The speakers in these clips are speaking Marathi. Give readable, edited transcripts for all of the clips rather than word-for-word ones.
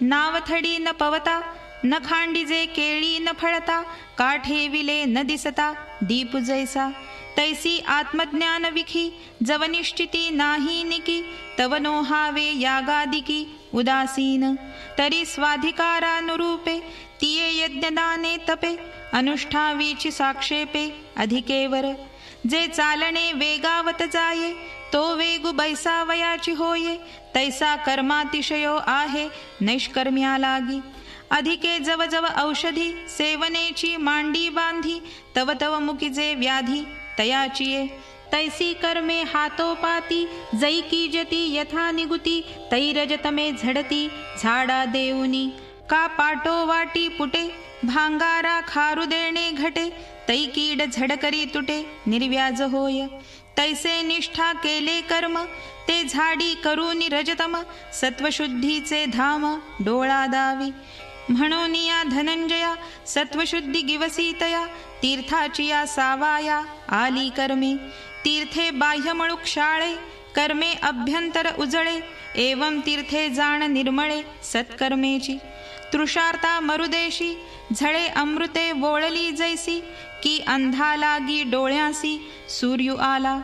नावथडी न पवता, न खांडीजे केळी न फळता, काठे विले न दिसता दीप जैसा. तैसी आत्मज्ञान विखी, जव निश्चिती नाही निकी, तव नोहावे यागादिकी उदासीन. तरी स्वाधिकारानुरूपे, तिये यज्ञदाने तपे, अनुष्ठावीची साक्षेपे अधिकेवर. जे चालणे वेगावत जाये, तो वेगु बैसावयाची होये, तैसा कर्मातिशयो आहे नैष्कर्म्या लागी. अधिके जव जव औषधी, सेवनेची मांडी बांधी, तव तव मुकीजे व्याधी तयाचिये. तैसी कर्मे हातोपाती, जै कीजती यथा निगुती, तैरजतमे झडती झाडा देऊनी. का पाटो वाटी पुटे, भांगारा खारू देणे घटे, तै कीड झडकरी तुटे निर्व्याज होय. तैसे निष्ठा केले कर्म, ते झाडी करूनी रजतम, सत्वशुद्धीचे धाम डोळा दावी. म्हणून या धनंजया, सत्वशुद्धी गिवसीतया, तीर्थाची या सावाया आली कर्मे. तीर्थे बाह्यमळुक शाळे, कर्मे अभ्यंतर उजळे, एवं तीर्थे जाण निर्मळे सत्कर्मेची. तृषार्ता मरुदेशी, झळे अमृते वोळली जैसी, की अंधा लागी डोळ्यासी सूर्यू आला.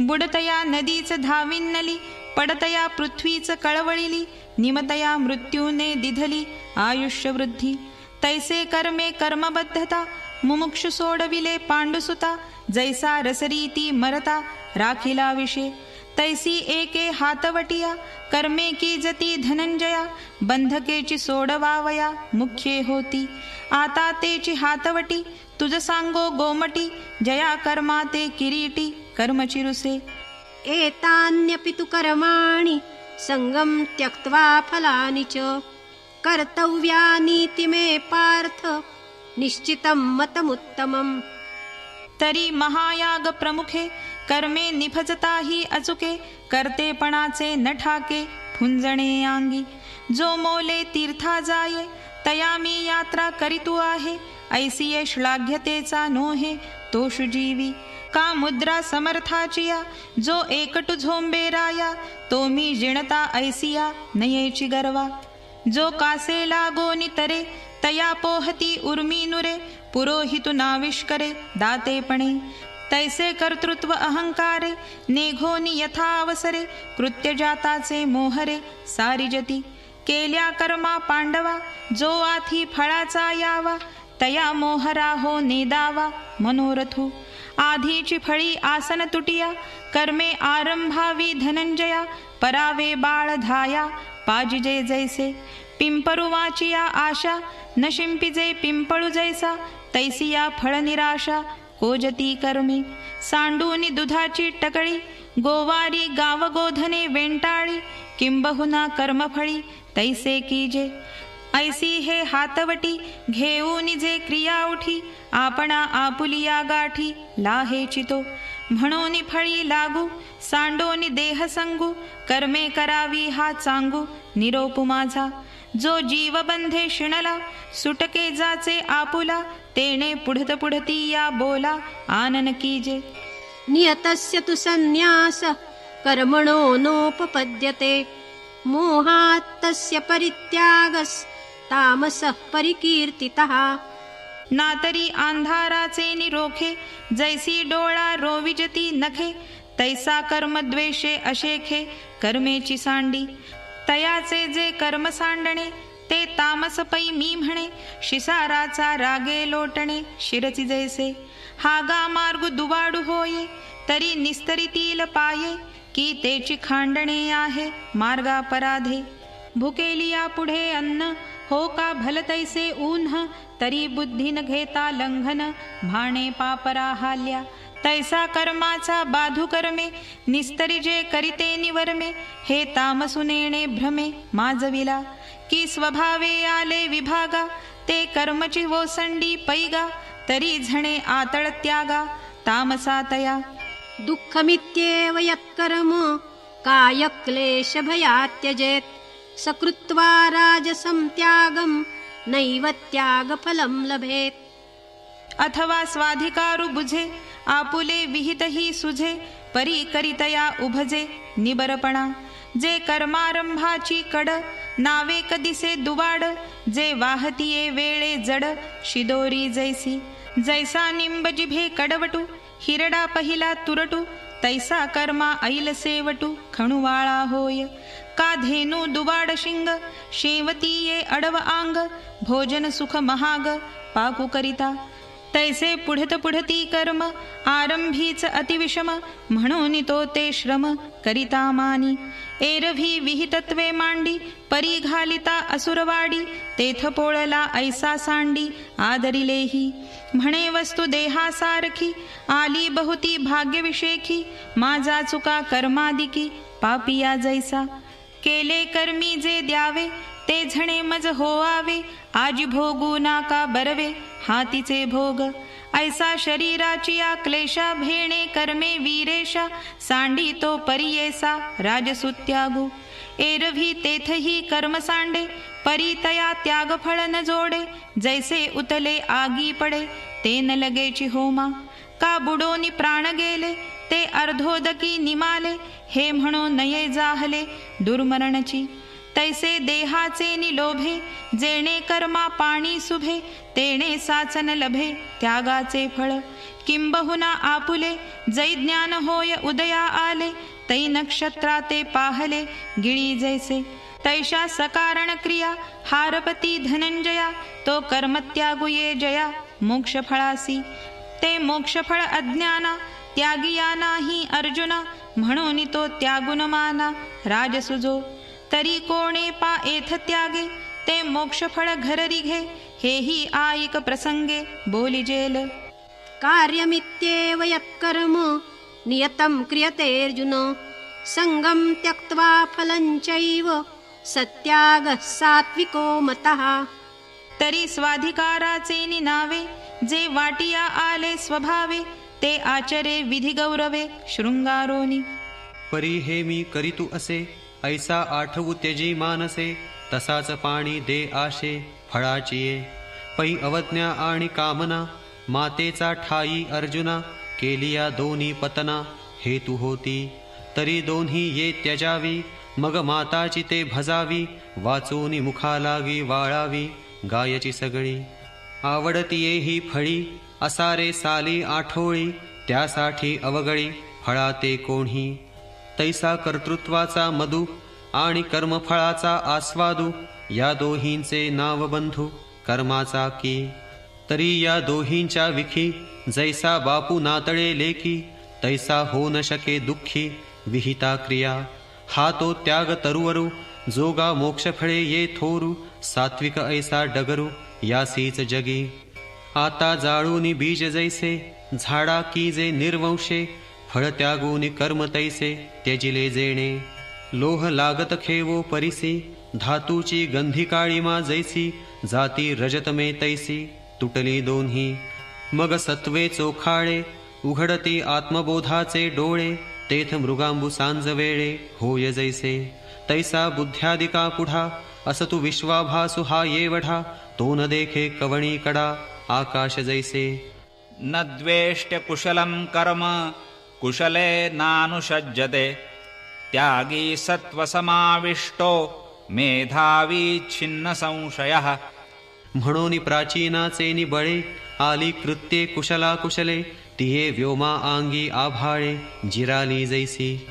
बुडतया नदीच धाविन्नली, पडतया पृथ्वीच कळवळिली, निमतया मृत्यूने दिधली आयुष्यवृद्धी. तैसे कर्मे कर्मबद्धता, मुमुक्षु सोडविले पांडुसुता, जैसा रसरीती मरता राखिला विषे. तैसी एके हातवटिया, कर्मे की जती धनंजया, बंधकेची सोडवावया मुख्ये होती. आता तेची हातवटी, तुझ सांगो गोमटी, जया कर्मा ते किरीटी कर्मचिरुसे. एतान्यपि तु कर्माणि संगम त्यक्त्वा फलानि च, कर्तव्यानीति मे पार्थ निश्चितं मतमुत्तमम्. तरी महायाग प्रमुखे, कर्मे निभजताही अचुके, कर्तेपणाचे न ठाके फुंजणे अंगी. जो मोले तीर्था जाये, तया मी यात्रा करीतू आहे, ऐसिये श्लाघ्यतेचा नोहे तो शुजीवी. का मुद्रा समर्थाचिया, जो एकटू झोंबे राया, तो मी जिणता ऐसिया नयेची गर्वा. जो कासे लागोनी तरे, तया पोहती उर्मी नुरे, पुरोहितु नाविष्करे दातेपणे. तैसे कर्तृत्व अहंकारे, नेघोनी यथा अवसरे, कृत्य जाताचे मोहरे सारिजती. केल्या कर्मा पांडवा, जो आथी फळाचा यावा, तया मोहरा हो नेदावा मनोरथू. आधीची फळी आसन तुटिया, कर्मे आरंभावी धनंजया, परावे बाळ धाया पाजिजे जैसे. पिंपरुवाचिया आशा, न शिंपिजे पिंपळू जैसा, तैसिया फळ निराशा कोजती कर्मे. सांडूनी दुधाची टकळी, गोवारी गावगोधने वेंटाळी, किंबहुना कर्मफळी तैसे कीजे. ऐसी हे हातवटी, घेऊनी जे क्रिया उठी, आपणा आपुलिया गाठी लाहे चितो. म्हणून फळी लागू, सांडोनी देह संगू, कर्मे करावी हा चांगू निरोप माझा. जो जीवबंधे शिणला, सुटके जाचे आपुला, तेने पुढत पुढती या बोला आनन कीजे. नियतस्य तु संन्यास कर्मणो नोपपद्यते, मोहात् तस्य परित्यागस् तामसः परिकीर्तितः. नातरी अंधाराचे निरोखे, जैसी डोळा रोविजती नखे, तैसा कर्मद्वेषे अशेखे कर्मेची सांडी. तयाचे जे कर्म सांडणे, ते तामस पै मी म्हणे, शिसाराचा रागे लोटणे शिरची जैसे. हागा मार्ग दुवाडू होये, तरी निस्तरितील पाये, की तेची खांडणे आहे मार्गापराधे. भुकेलिया पुढे अन्न, हो का भलतैसे ऊन्ह, तरी बुद्धी न घेता लंघन भाणे पापरा हाल्या. तैसा कर्माचा बाधू कर्मे, निस्तरी जे करिते निवर्मे, हे तामसुनेणे भ्रमे माजविला. की स्वभावे आले विभागा, ते कर्मची वोसंडी पैगा, तरी झणे आतळ त्यागा तामसातया. दुःखमित्येव यत्कर्म कायक्लेश भयात् त्यजेत्, सकृत्वा राजसं त्यागं नैव त्यागफलं लभेत्. अथवा स्वाधिकारू बुझे, आपुले विहित ही सुझे, परी करितया उभजे निबरपणा. जे कर्मारंभाची कड, नावे कदिसे दुवाड, जे वाहतीये वेळे जड, शिदोरी जैसी. जैसा निंब जिभे कडवटू, हिरडा पहिला तुरटू, तैसा कर्मा ऐल सेवटू, खणुवाळा होय. का धेनू दुवाड शिंग, शेवतीये अडव आंग, भोजन सुख महाग, पाकू करिता. तैसे पुढत पुढती कर्म, आरंभीच अतिविषम, म्हणून तो ते श्रम करिता मानी. एरवी विहितत्वे मांडी, परी घालिता असुरवाडी, तेथ पोळला ऐसा सांडी, आदरिलेही. म्हणे वस्तू देहासारखी, आली बहुती भाग्यविषेखी, माझा चुका कर्मादिकी, पापिया जैसा. केले कर्मी जे द्यावे, ते झणे मज होवावे, आजी भोगू नाका बरवे, हातीचे भोग. ऐसा शरीराची या क्लेशा, भेणे कर्मे वीरेशा, सांडी तो परियेसा, राजसुत्यागू. एरवी तेथही कर्म सांडे, परितया त्याग फळ न जोडे, जैसे उतले आगी पडे, ते न लगेची होमा. का बुडोनी प्राण गेले, ते अर्धोदकी निमाले, हे म्हणो नये जाहले दुर्मरणची. तैसे देहाचे निलोभे, जेणे कर्मा पाणी सुभे, तेणे साचन लभे त्यागाचे फळ. किंबहुना आपुले, जै ज्ञान होय उदया आले, तै नक्षत्रा ते पाहले गिळी जैसे. तैशा सकारण क्रिया, हारपती धनंजया, तो कर्मत्यागुये जया, मोक्षफळासी. ते मोक्षफळ अज्ञाना, त्यागिया नाही अर्जुना, म्हणून तो त्यागुन माना राजसुजो. तरी कोणे पा एथ त्यागे, ते मोक्षफळ घररी घे, हेही आयिक प्रसंगे बोलिजेल. कार्यमित्येव यत्कर्म नियतं क्रियतेऽर्जुन, संगं त्यक्त्वा फलं चैव सत्यागः सात्विको मतः. तरी स्वाधिकाराचे निनावे, जे वाटिया आले स्वभावे, ते आचरे विधी गौरवे शृंगारोनी. परी हे मी करीतू असे, ऐसा आठवू त्यजी मानसे, तसाच पाणी दे आशे फळाचिये. पै अवज्ञा आणि कामना, मातेचा ठाई अर्जुना, केलिया दोन्ही पतना हेतू होती. तरी दोन्ही ये त्यजावी, मग माताची ते भजावी, वाचूनी मुखा लागी वाळावी गायची सगळी. आवडतीये ही फळी, असारे साली आठोळी, त्यासाठी अवगळी फळा ते कोणी. तैसा कर्तृत्वाचा मधु आणि कर्मफळाचा आस्वादू, या दोहींचे नाव बंधू कर्माचा की. तरी या दोहींच्या विखी, जैसा बापू नातळे लेकी, तैसा हो न शके दुःखी विहिता क्रिया. हा तो त्याग तरुवरू, जोगा मोक्षफळे ये थोरू, सात्विक ऐसा डगरू यासीच जगी. आता जाळूनी बीज जैसे, झाडा की जे निर्वंशे, फळ त्यागूनि कर्म तैसे त्यजिले जेणे. लोह लागत खेवो परिसी, धातूची गंधी काळीमा जैसी, जाती रजतमे तैसी तुटली दोन्ही. मग सत्वे चोखाळे, उघडती आत्मबोधाचे डोळे, तेथ मृगांबू सांज वेळे होय जैसे. तैसा बुद्ध्यादिका पुढा, असतु विश्वाभासु हा येवढा, तो न देखे कवणी कडा आकाश जैसे. न द्वेष्ट्य कुशलं कर्म, कुशले नानुषज्यते, त्यागी सत्वसमाविष्टो, मेधावी छिन्न संशयः. म्हणून प्राचीनाचे निबळे, आली कृत्ये कुशला कुशले, तिये व्योमा आंगी आभाळे जिराली जैसी.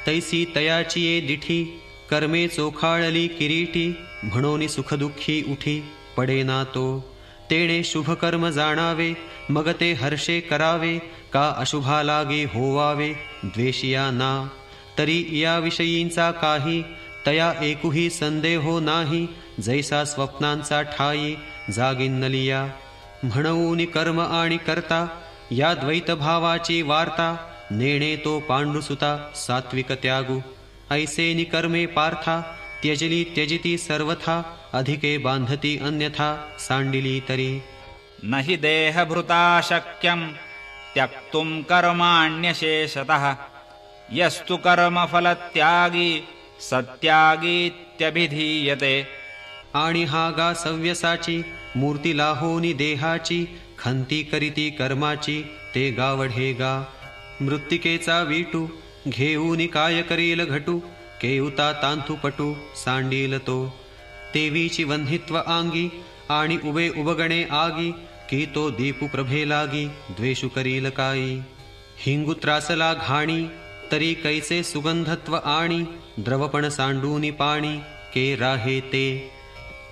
तैसी तयाची ये दिठी, कर्मे चोखाळली किरीटी, म्हणून सुखदुःखी उठी पडेना तो. तेणे शुभकर्म जाणावे, मग ते हर्षे करावे, का अशुभा लागे होवावे द्वेषिया ना. तरी या विषयींचा काही, तया एकुही संदेहो नाही, जैसा स्वप्नांचा ठाई जागिन्नलिया. म्हणून कर्म आणि करता, या द्वैतभावाची वार्ता, नेणे तो पांडुसुता सात्विक त्यागू. ऐसे निकर्मे पार्था, त्यजली त्यजिती सर्वथा, अधिके बांधती अन्यथा सांडिली तरी. न हि देहभृता शक्यं त्यक्तुं कर्माण्यशेषतः, यस्तु कर्मफलत्यागी सत्यागीत्यभिधीयते. आणि हा गा सव्यसाची, मूर्ती लाहोनी देहाची, खंती करीती कर्माची, ते गावढे गा. मृत्तिकेचा विटू, घेऊनी काय करील घटू, केयुता तांथुपटू सांडील तो. तेवीची वंधित्व आंगी आणि उभे उबगणे आगी, की तो दीपू प्रभे लागी द्वेषु करील काई. हिंगू त्रासला घाणी तरी कैसे सुगंधत्व आणि, द्रवपण सांडूनी पाणी के राहे ते.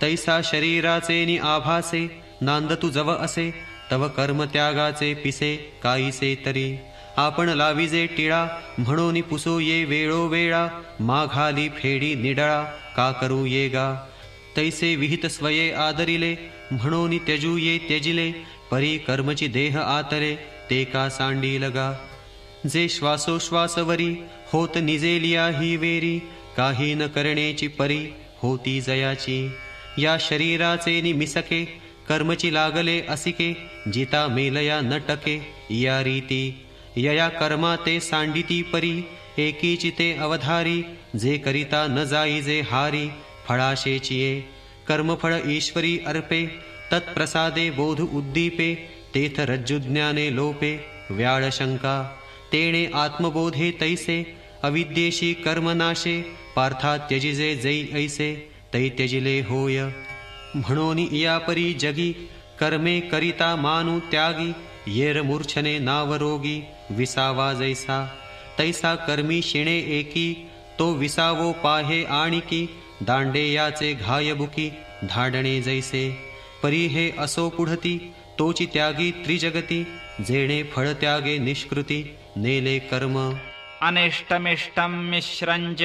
तैसा शरीराचे नि आभासे नांदतु जव असे, तव कर्म त्यागाचे पिसे काईसे तरी. आपण लाविजे टिळा म्हणून पुसो ये वेळोवेळा, माघाली फेडी निडळा का करू ये गा. तैसे विहित स्वये आदरिले म्हणून त्यजू ये त्यजिले, परी कर्मची देह आतरे ते का सांडील गा. जे श्वासोश्वासवरी होत निजेलिया ही वेरी, काही न करण्याची परी होती जयाची. या शरीराचे निमिसके कर्मची लागले असिके, जिता मेलया न टके या रीती. यया कर्मा ते सांडिती परी, एकीची ते अवधारी. जे करिता न जाईजे हारी फळाशेचिये. कर्मफळ ईश्वरी अर्पे तत्प्रसादे बोध उद्दीपे, तेथ रज्जुज्ञाने लोपे व्याळ शंका. तेणे आत्मबोधे तैसे अविद्येशी कर्मनाशे, पार्था त्यजिजे जै ऐसे तै त्यजिले होय. म्हणून या परी जगी कर्मे करिता मानू त्यागी, येर मूर्छने नावरोगी विसावा जैसा. तैसा कर्मी शिणे एकी तो विसावो पाहे आणिकी, दांडे याचे घायबुकी धाडणे जैसे. परी हे असो पुढती तोची त्यागी त्रिजगती, जेणे फळ त्यागे निष्कृती नेले कर्म. अनिष्टमिष्टं मिश्रञ्च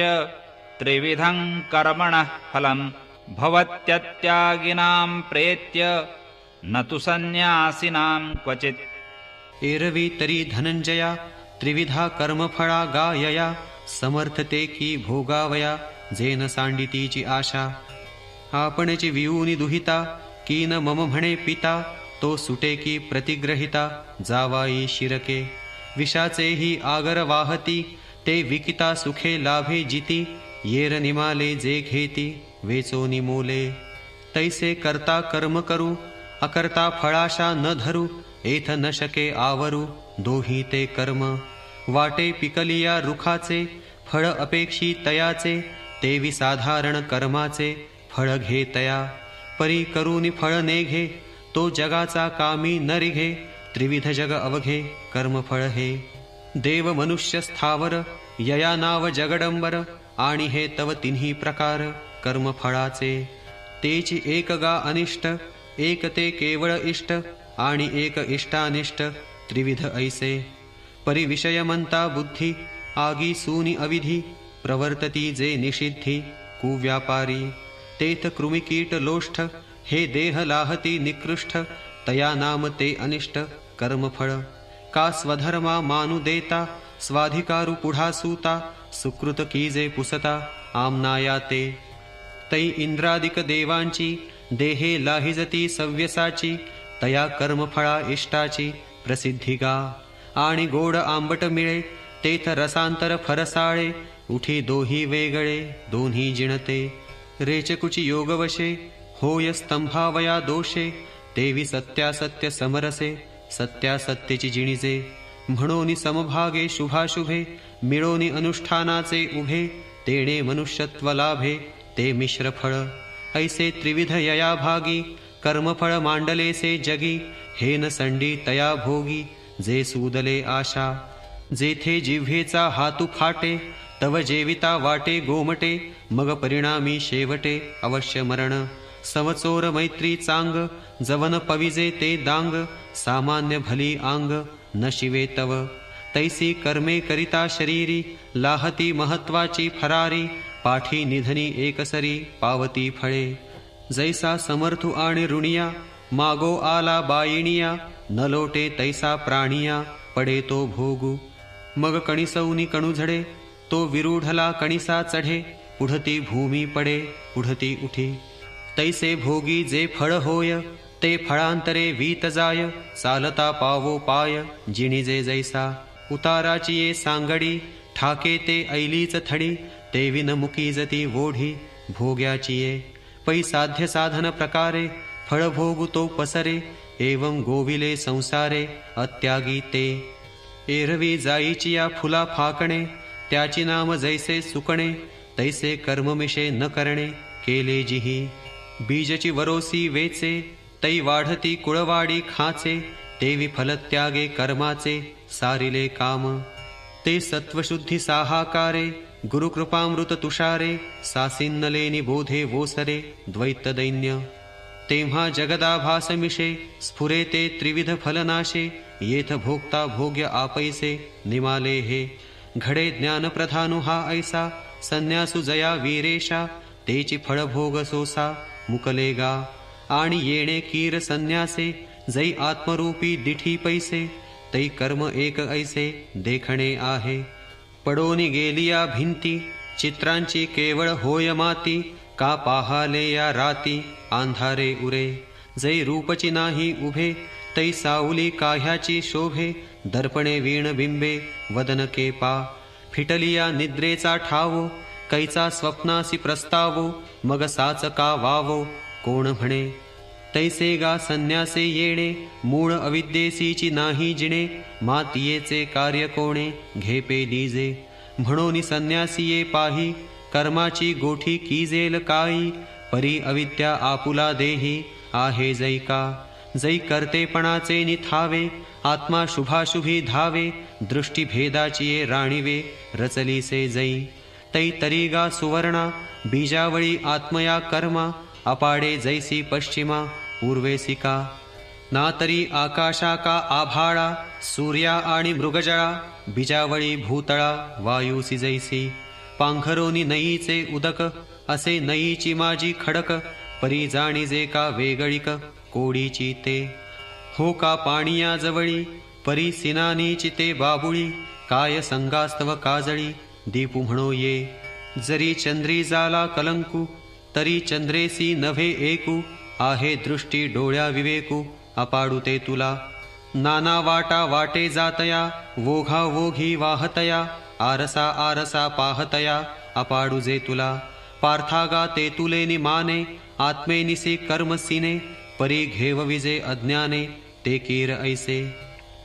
त्रिविधं कर्मणः फलं, भवत्यत्यागिनां प्रेत्य न तु संन्यासिनां क्वचित्. एरवी तरी धनंजया त्रिविधा कर्मफळा गायया, समर्थते की भोगावया जेन सांडितीची आशा. आपणची विऊनी दुहिता की न मम म्हणे पिता, तो सुटे की प्रतिग्रहिता जावाई शिरके. विषाचेही आगर वाहती ते विकिता सुखे लाभे जिती, येर निमाले जे घेती वेचोनी मोले. तैसे करता कर्म करू अकर्ता फळाशा न धरू, एथ न शके आवरू दोही ते कर्म. वाटे पिकलिया रुखाचे फळ अपेक्षी तयाचे, तेवी साधारण कर्माचे फळ घे तया. परी करूनी फळ नेघे तो जगाचा कामी न रिघे, त्रिविध जग अवघे कर्मफळ हे. देव मनुष्य स्थावर यया नाव जगडंबर, आणि हे तव तिन्ही प्रकार कर्मफळाचे. तेची एक गा अनिष्ट एक ते केवळ इष्ट, आणि एक इष्टानिष्ट त्रिविध ऐसे. परी विषय म्हणता बुद्धी आगी सूनी अविधी, प्रवर्तती जे निषिद्धी कुव्यापारी. तेथ कृमिकीट लोष्ठ हे देह लाहती निकृष्ट, तया नाम ते अनिष्ट कर्मफळ. का स्वधर्मा मानु देता स्वाधिकारु पुढा सूता, सुकृत कीजे पुसता आमनाया ते. तै इंद्रादिक देवांची देहे लाहिजती सव्यसाची, तया कर्मफळा इष्टाची प्रसिद्धी गा. आणि गोड आंबट मिळे तेथ रसांतर फरसाळे, उठी दोही वेगळे दोन्ही जिणते. रेचकुची योगवशे होय स्तंभावया दोषे, तेवी सत्यासत्य समरसे सत्यासत्यची जिणिजे. म्हणून समभागे शुभाशुभे मिळोनी अनुष्ठानाचे उभे, तेणे मनुष्यत्व लाभे ते मिश्र फळ. ऐसे त्रिविध यया भागी कर्मफळ मांडलेसे जगी, हे न संडी तया भोगी जे सूदले आशा. जेथे जिव्हेचा हातू फाटे तव जेविता वाटे गोमटे, मग परिणामी शेवटे अवश्य मरण. समचोर मैत्री चांग जवन पविजे ते दांग, सामान्य भली आंग न शिवे तव. तैसी कर्मे करिता शरीरी लाहती महत्वाची फरारी, पाठी निधनी एकसरी पावती फळे. जैसा समर्थू आणि ऋणिया मागो आला बायिणिया, न लोटे तैसा प्राणिया पडे तो भोगू. मग कणिसौनी कणुझडे तो विरूढला कणिसा चढे, पुढती भूमी पडे पुढती उठी. तैसे भोगी जे फळ होय ते फळांतरे वीत जाय, चालता पावो पाय जिणिजे जैसा. उताराची ये सांगडी ठाके ते ऐलीच थडी, ते विनमुखी जती वोढी भोग्याची ये. पै साध्य साधन प्रकारे फळ भोगू तो पसरे, एवं गोविले संसारे अत्यागी ते. एरवी जाईची या फुला फाकणे, त्याची नाम जैसे सुकणे, तैसे कर्ममिशे न करणे केले जिही. बीजची वरोसी वेचे तै वाढती कुळवाडी खाचे. ते विफल त्यागे कर्माचे सारिले काम. ते सत्वशुद्धी साहाकारे गुरुकृपामृत तुषारे. सासिन्नले निबोधे वोसरे द्वैत दैन्य. तेव्हा जगदाभासमिशे स्फुरे ते त्रिविध फलनाशे. येथ भोक्ता भोग्य आपैसे निमाले हे. घडे ज्ञानप्रधानु हा ऐसा संन्यासु जया वीरेशा. तेची फळभोग सोसा मुकलेगा आणि येणे कीर संन्यासे. जै आत्मरूपी दिठी पैसे तै कर्म एक ऐसे देखणे आहे. पडोनी गेलिया भिंती चित्रांची केवळ होय माती. का पाहाले या राती अंधारे उरे. जै रूपची नाही उभे तै सावली काह्याची शोभे. दर्पणे वीण बिंबे वदन केपा. फिटलिया निद्रेचा ठावो कैचा स्वप्नासी प्रस्तावो. मग साच का वावो कोण म्हणे. तैसे गा संन्यासे येणे मूळ अविद्येसीची नाही जिणे. मातियेचे कार्य कोणे घेपे दीजे. म्हणून संन्यासीये पाही कर्माची गोठी कीजेल काई. परी अविद्या आपुला देही आहे जैका. जै कर्तेपणाचे निथावे आत्मा शुभाशुभी धावे. दृष्टी भेदाची राणीवे रचलीसे जै. तै तरीगा सुवर्णा बीजावळी आत्मया कर्मा. अपाडे जैसी पश्चिमा पूर्वेसिका. ना तरी आकाशा का आभाळा सूर्या आणि मृगजळा. बीजावळी भूतळा वायूसी जैसी. पांघरोनी नईचे उदक असे नईची माझी खडक. परी जाणीजे का वेगळीक कोडीची ते. हो का पाणिया जवळी परी सिनानीची ते बाबुळी. काय संगास्तव काजळी दीपू म्हणो ये. जरी चंद्री जाला कलंकू तरी चंद्रेसी नव्हे एकू. आहे दृष्टी डोळ्या विवेकू अपाडू ते तुला. नाना वाटा वाटे जातया वोघा वोघी वाहतया. आरसा आरसा पाहतया अपाडू जे तुला. पार्थागा ते तुले माने आत्मेनिसी कर्मसीने. परी घेव विजे अज्ञाने ते कीर ऐसे.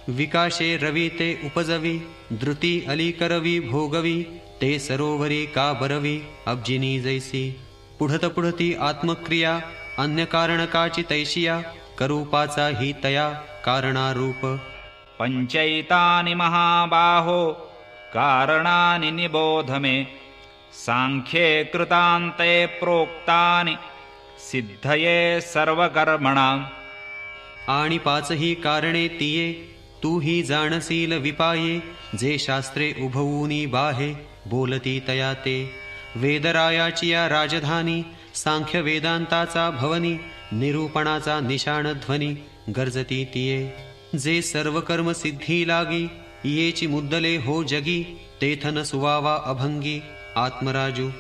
विकाशे रवी ते उपजवी द्रुती अली करवी भोगवी. ते सरोवरी का बरवी अब्जिनी जैसी. पुढत पुढती आत्मक्रिया अन्य कारणकाची तैशिया. करूपाचा ही तया कारणारूप. पंचैतानि महाबाहो कारणानि निबोध मे. सांख्ये कृतान्ते प्रोक्तानि सिद्धये सर्वकर्मणां. आणि पाचही कारणे तिये तू ही जाणसील विपाये. जे शास्त्रे उभवूनी बाहे बोलती तया ते. वेदरायाची या राजधानी सांख्य वेदांताचा भवनी. निरूपणाचा निशाण ध्वनी गर्जती तिये. जे सर्व कर्म सिद्धी लागी येची मुद्दले हो जगी. तेथन सुवावा अभंगी आत्मराजू.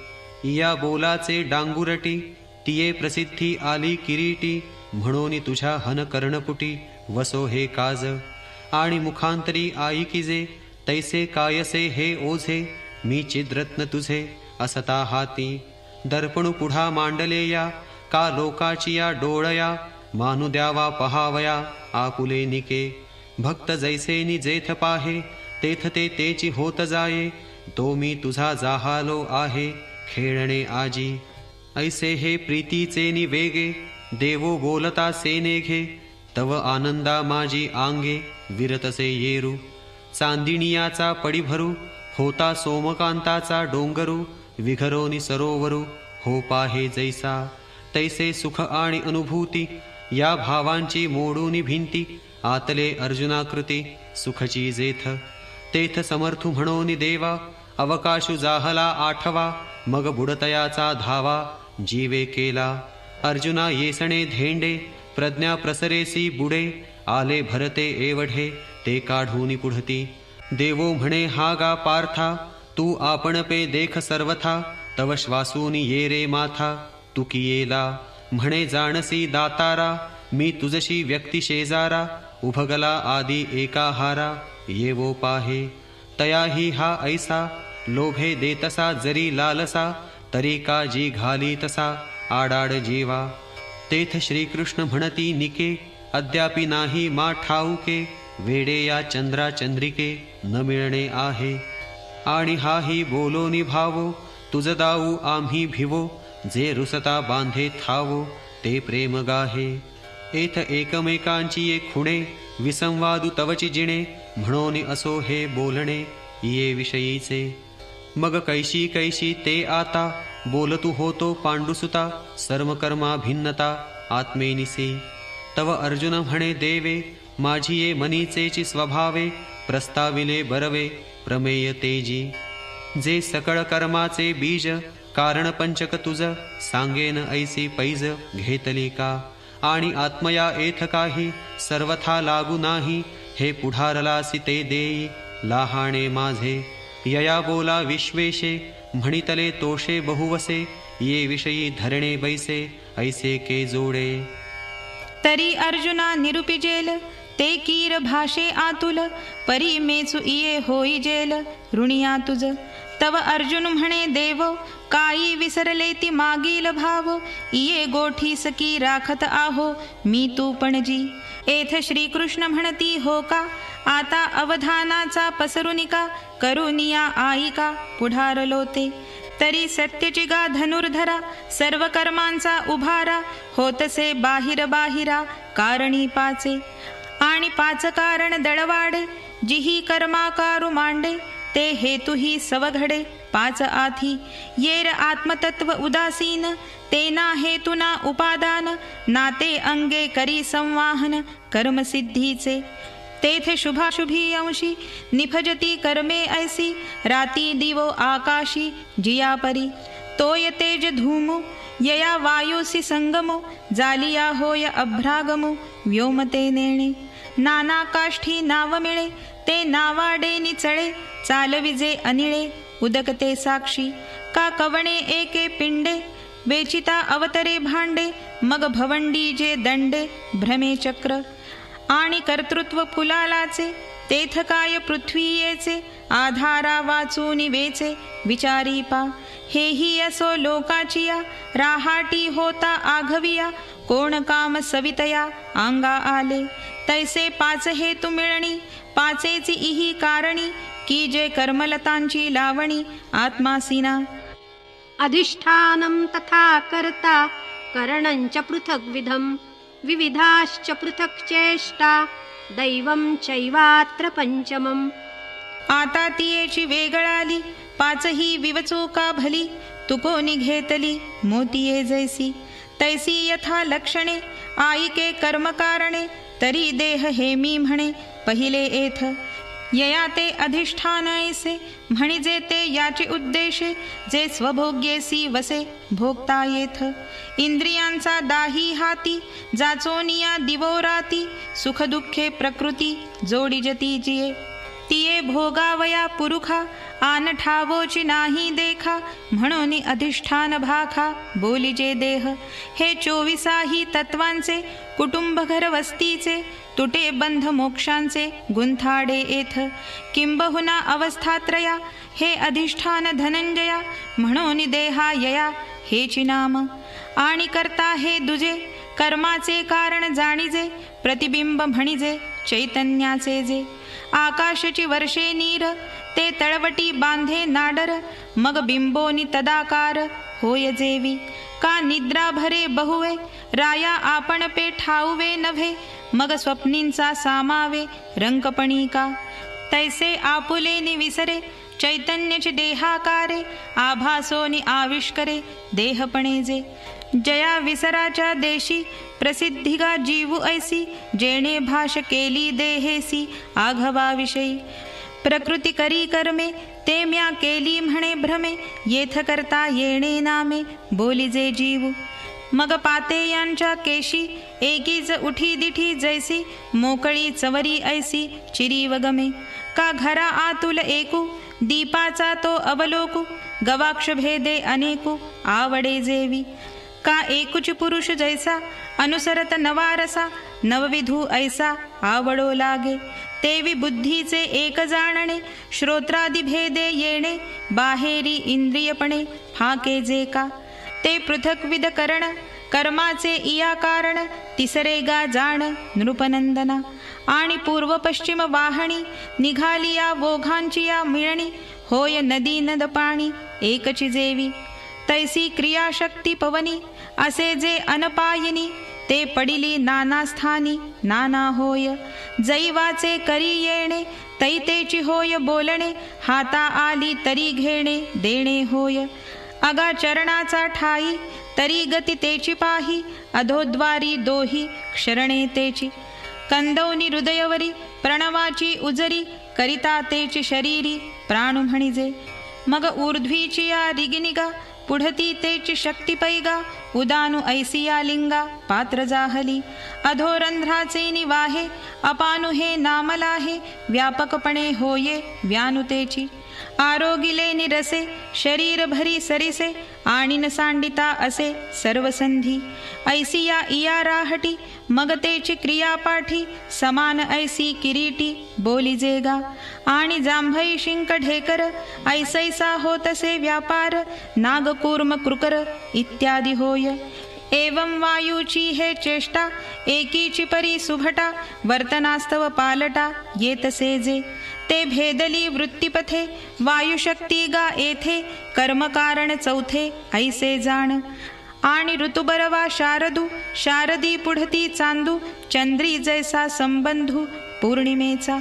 या बोलाचे डांगुरटी तिये प्रसिद्धी आली किरीटी. म्हणून तुझ्या हन कर्णपुटी वसो हे काज. आणि मुखांतरी आईकिजे तैसे कायसे हे ओझे. मी चिद्रत्न तुझे असता हाती. दर्पणू पुढा मांडले या का लोकाची या डोळया. मानू द्यावा पहावया आपुले निके. भक्त जैसे नि जेथ पाहे तेथ ते तेची होत जाये. तो मी तुझा जाहालो आहे खेळणे आजी. ऐसे हे प्रीतीचे नि वेगे देवो बोलता सेने घे. तव आनंदा माझी आंगे विरतसे येरू. चांदिणियाचा पडी भरू होता सोमकांताचा डोंगरू. विघरोनी सरोवरू हो पाहे जैसा. तैसे सुख आणि अनुभूती या भावांची मोडूनी भिंती. आतले अर्जुनाकृती सुखची जेथ. तेथ समर्थू म्हणोनी देवा. अवकाशु जाहला आठवा मग बुडतयाचा धावा. जीवे केला अर्जुना येसणे धेंडे. प्रज्ञा प्रसरेसी बुडे. आले भरते एवढे ते काढूनी पुढती. देवो म्हणे हा गा पार्था तू आपण पे देख सर्वथा. तव श्वासूनी ये रे माथा तू कियेला. म्हणे जाणसी दातारा मी तुझशी व्यक्ती शेजारा. उभगला आदी एकाहारा येवो पाहे. तयाही हा ऐसा लोभे देतसा जरी लालसा. तरी का जी घाली तसा आडाड जीवा. तेथ श्रीकृष्ण म्हणती निके. अद्यापि नाही मा ठाऊके. वेडे या चंद्रा चंद्रिके न मिळणे आहे. आणि हाही बोलो निभावो तुझ दाऊ आम्ही भिवो, जे रुसता बांधे थावो, ते प्रेम गाहे. एथ एकमेकांची ये खुणे, विसंवादू तवची जिणे, म्हणून असो हे बोलणे ये विषयीचे. मग कैशी कैशी ते आता, बोलतू होतो पांडुसुता, सर्व कर्मा भिन्नता आत्मेनिसी. तव अर्जुन म्हणे देवे, माझी ये मनीचेची स्वभावे, प्रस्ताविले बरवे प्रमेय तेजी. जे सकळ कर्माचे बीज, कारण पंचक तुझ, सांगेन ऐसी पैज घेतली का. आणि आत्मया एथ काही, सर्वथा लागू नाही, हे पुढारलासी ते देई लहाणे माझे. यया बोला विश्वेशे, म्हणितले तोषे बहुवसे, ये विषयी धरणे बैसे ऐसे के जोडे. तरी अर्जुना निरुपिजेल, ते कीर भाषे आतुल, परी मेचु इये होई जेल, ऋणिया तुझ. तव अर्जुन म्हणे देव, काही विसरले ती मागील भाव, इये गोठी सकी राखत आहो मी तू पणजी. एथ श्रीकृष्ण म्हणती हो का, आता अवधानाचा पसरुनिका, करुनिया आईका पुढारलो ते. तरी सत्यची गा धनुर्धरा, सर्व कर्मांचा उभारा, होतसे बाहिर बाहिरा कारणी पाचे. आणि पाच कारण दळवाडे, जिही कर्माकारू मांडे, ते हेतुही सवघडे पाच आथी. येर आत्मतत्व उदासीन, तेना हेतुना उपादान, नाते अंगे करी संवाहन कर्मसिद्धीचे. तेथे शुभाशुभी अंशी, निफजती कर्मे ऐसी, राती दिवो आकाशी जिया परी. तोय तेज धूमो, यया वायुसी संगमो, जालिया होय अभ्रागमो व्योमते नेणे. नाना काष्ठी नाव मिळे, ते नावाडे निचळे, चालविजे अनिळे उदकते साक्षी. का कवणे एके पिंडे, वेचिता अवतरे भांडे, मग भवंडी जे दंडे भ्रमे चक्र. आणि कर्तृत्व फुलालाचे, तेथ काय पृथ्वी येचे, आधारा वाचूनि वेचे विचारी पा. हेही असो लोकाचिया, राहाटी होता आघविया, कोण काम सवितया अंगा आले. तैसे पाच हेतु मिळणी, पाचेची इही कारणी, की जे कर्मलतांची लावणी आत्मासीना. अधिष्ठानं तथा कर्ता, करणञ्च पृथग्विधं, विविधाश्च पृथक् चेष्टा, दैवं चैवात्र पंचमम्. आता तियेची वेगळाली, पाचही विवचूका भली, तुकोनी घेतली मोतीये जैसी. तैसी यथा लक्षणे, आईके कर्मकारणे, तरी देह हे मी म्हणे पहिले एथ. यया ते अधिष्ठान ऐसे, म्हणिजे ते याचे उद्देशे, जे स्वभोग्येसी वसे भोगता येथ. इंद्रियांचा दाही हाती, जाचोनिया दिवो राती, सुख दुःखे प्रकृती जोडिजती जिये. तिये भोगावया पुरुखा, आन ठावोची नाही देखा, म्हणून अधिष्ठान भाखा बोलिजे देह. हे 24 तत्वांचे, कुटुंब घर वस्तीचे, तुटे बंध मोक्षांचे गुंथाडे येथ. किंबहुना अवस्थात्रया, हे अधिष्ठान धनंजया, म्हणून देहा यया हेची नाम. आणि करता हे दुजे, कर्माचे कारण जाणीजे, प्रतिबिंब म्हणिजे चैतन्याचे जे. आकाशची वर्षे नीर, ते तळवटी बांधे नाडर, मग बिंबोनी तदाकार होय जेवी. का निद्रा भरे बहुवे, राया आपण पे ठाऊवे नव्हे, मग स्वप्नींचा सामावे रंकपणी का. तैसे आपुले निविसरे, चैतन्यचे देहाकारे, आभासोनी आविष्करे देहपणे जे. जया विसराच्या देशी, प्रसिद्धिगा जीवू ऐसी, जेणे भाष केली देहेसी आघवाविषयी. प्रकृती करी कर्मे, ते म्या केली म्हणे भ्रमे, येथ करता येणे नामे बोलिजे जीवू. मग पाते यांच्या केशी, एकीच उठी दिठी जैसी, मोकळी चवरी ऐसी चिरी वगमे. का घरा आतुल एकू, दीपाचा तो अवलोकू, गवाक्ष भेदे अनेकू आवडे जेवी. का एकुच पुरुष जैसा, अनुसरत नवारसा, नवविधू ऐसा आवडो लागे. तेवी बुद्धीचे एक जाणणे, श्रोत्रादि भेदे येणे, बाहेरी इंद्रियपणे फाके जे का. ते पृथक्विद करण, कर्माचे इया कारण, तिसरे गा जाण नृपनंदना. आणि पूर्व पश्चिम वाहणी, निघालिया वोघांची या मिळणी, होय नदी नद पाणी एकची जेवी. तैसी क्रियाशक्ती पवनी असे जे अनपायनी, ते पडिली नाना स्थानी नाना होय. जैवाचे करी येणे तैतेची होय बोलणे, हाता आली तरी घेणे देणे होय. अगा चरणाचा ठाई तरी गती तेची पाही, अधोद्वारी दोही क्षरणे तेची. कंदौनी हृदयवरी प्रणवाची उजरी, करिता तेची शरीरी प्राणु म्हणिजे. मग ऊर्ध्वीची या रिगिनिगा, पुढती तेची शक्ती पैगा. उदानु ऐसिया लिंगा पात्र जाहली, अधोरंध्राचे निवाहे अपानु हे नामलाहे. व्यापकपणे होये व्यानुतेची, आरोगिले निरसे शरीर भरी सरिसे. आणि न सांडिता असे सर्वसंधी, ऐसिया इया राहटी मग तेची क्रिया पाठी. समान ऐसी किरीटी बोली जेगा, आणि जांभई शिंक ढेकर ऐसैसा होतसे व्यापार. नागकूर्म कृकर इत्यादी होय. एवं वायूची हे चेष्टा एकीची परी सुभटा. वर्तनास्तव पालटा येतसे जे, ते भेदली वृत्तिपथे. वायुशक्ती गा येथे कर्मकारण चौथे ऐसे जाण. आणि ऋतुबरवा शारदू शारदी पुढती चांदू. चंद्री जैसा संबंधू पौर्णिमेचा.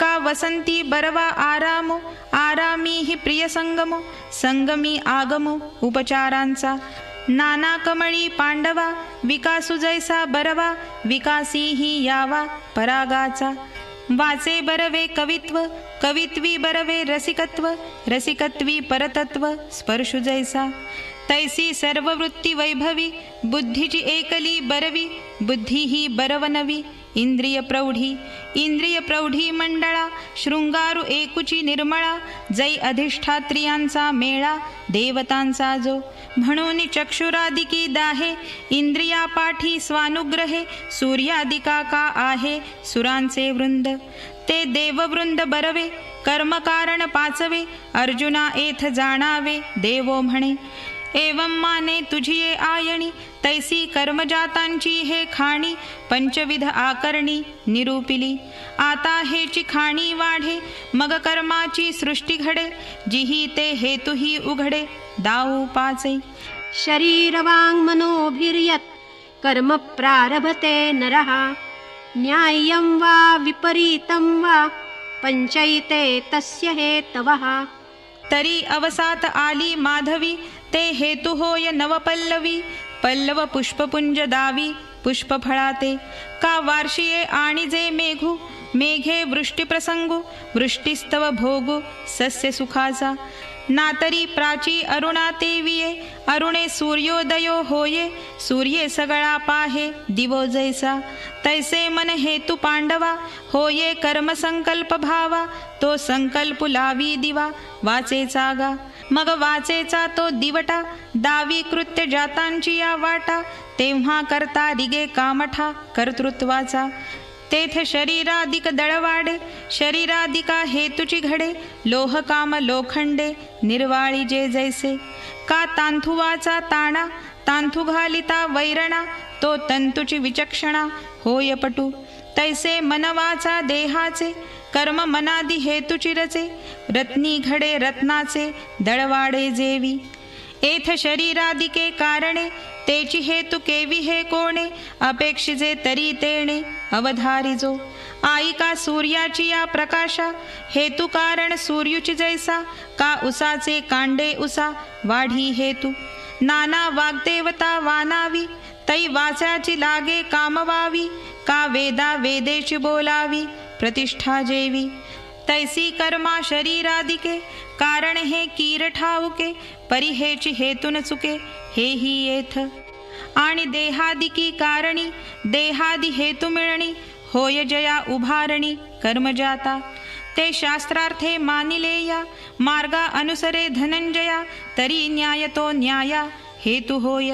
का वसंती बरवा आरामो आरामी हि प्रिय संगमो. संगमी आगमो उपचारांचा. नाना कमळी पांडवा विकासू जैसा बरवा. विकासी ही यावा परागाचा. वाचे बरवे कवित्व कवित्वी बरवे रसिकत्व. रसिकत्वी परतत्व स्पर्शु जैसा. तैसी सर्ववृत्ती वैभवी बुद्धीची एकली बरवी. बुद्धी ही बरवनवी इंद्रिय प्रौढी. इंद्रिय प्रौढी मंडळा शृंगारू एकुची निर्मळा. जै अधिष्ठात्रियांचा मेळा देवतांचा जो. म्हणून चक्षुरादिकी दाहे इंद्रिया पाठी स्वानुग्रहे. सूर्यादिका का आहे सुरांचे वृंद. ते देववृंद बरवे कर्मकारण पाचवे. अर्जुना एथ जाणावे देवो म्हणे. एवं माने तुझिये आयणी तैसी कर्मजातांची हे खाणी. पंचविध आकरणी निरूपिली आता हेची खाणी वाढे. मग कर्माची सृष्टी घडे, जिही ते हेतुही उघडे दाऊ पाचे. शरीर वाङ् मनोभिर्यत् कर्म प्रारभते नरः. न्याय्यं वा विपरीतं वा पंचैते तस्य हेतवः. तरी अवसात आली माधवी, ते हेतु होय नवपल्लवी. पल्लव पुष्पपुंज दावी पुष्पफळाते. का वार्षिये आणि जे मेघू मेघे वृष्टीप्रसंगू. वृष्टीस्तव भोगू सस्य सुखाचा. नातरी प्राची अरुणा तेविये. अरुणे सूर्योदयो होये. सूर्ये सगळा पाहे दिवो जैसा. तैसे मन हेतू पांडवा होये कर्मसंकल्प भावा. तो संकल्प लावी दिवा वाचेचा गा. मग वाचेचा तो दिवटा दावी कृत्य जातांची या वाटा. तेव्हा करता रिगे कामठा कर्तृत्वाचा. तेथ शरीराधिक दळवाडे शरीराधिका हेतुची घडे. लोह काम लोखंडे निर्वाळी जे जैसे. का तांथुवाचा ताणा तांथू घालिता वैरणा. तो तंतुची विचक्षणा होय पटू. तैसे मनवाचा देहाचे कर्म मनादी हेतुची रचे. रत्नी घडे रत्नाचे दळवाडे जेवी. एथ शरीरादिके कारणे तेची हेतु केवी हे कोणे. अपेक्षिजे तरी तेणे अवधारिजो. आईका सूर्याची या प्रकाशा हेतु कारण सूर्युची जैसा. का उसाचे कांडे उसा वाढी हेतू. नाना वाग्देवता वानावी तै वाचाची लागे कामवावी. का वेदा वेदेची बोलावी प्रतिष्ठा जेवी. तैसी कर्मा शरीरादिके कारण हे कीर ठाऊके. परिहेची हेतुन चुके हेही येथ. आणि देहादिकी कारणी देहादि हेतु मिळणी. होय जया उभारणी कर्मजाता. ते शास्त्रार्थे मानिलेया मार्गा अनुसरे धनंजया. तरी न्याय तो न्याया हेतु होय.